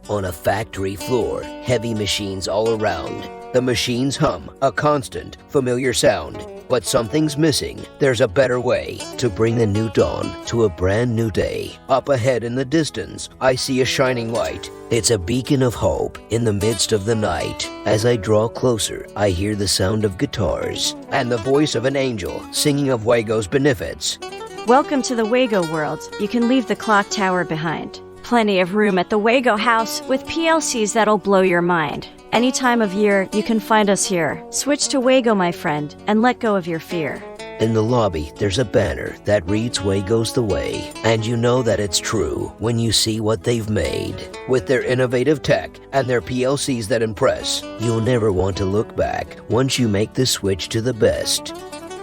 On a factory floor, heavy machines all around. The machines hum, a constant, familiar sound. But something's missing. There's a better way to bring the new dawn to a brand new day. Up ahead in the distance, I see a shining light. It's a beacon of hope in the midst of the night. As I draw closer, I hear the sound of guitars and the voice of an angel singing of Wago's benefits. Welcome to the Wago world. You can leave the clock tower behind. Plenty of room at the Wago house with PLCs that'll blow your mind. Any time of year, you can find us here. Switch to Wago, my friend, and let go of your fear. In the lobby, there's a banner that reads Wago's the way. And you know that it's true when you see what they've made. With their innovative tech and their PLCs that impress, you'll never want to look back once you make the switch to the best.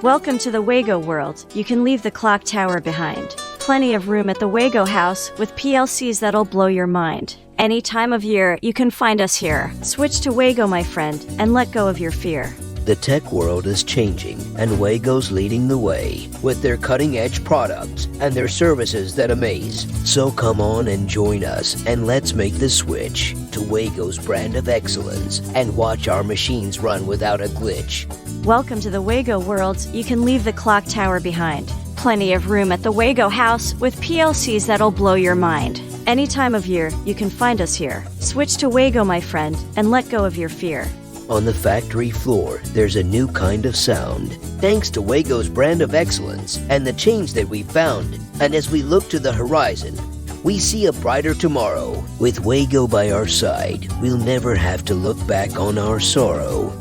Welcome to the Wago world. You can leave the clock tower behind. Plenty of room at the Wago house with PLCs that'll blow your mind. Any time of year, you can find us here. Switch to Wago, my friend, and let go of your fear. The tech world is changing, and Wago's leading the way with their cutting-edge products and their services that amaze. So come on and join us, and let's make the switch to Wago's brand of excellence and watch our machines run without a glitch. Welcome to the Wago world. You can leave the clock tower behind. Plenty of room at the Wago house with PLCs that'll blow your mind. Any time of year, you can find us here. Switch to Wago, my friend, and let go of your fear. On the factory floor, there's a new kind of sound. Thanks to Wago's brand of excellence and the change that we've found. And as we look to the horizon, we see a brighter tomorrow. With Wago by our side, we'll never have to look back on our sorrow.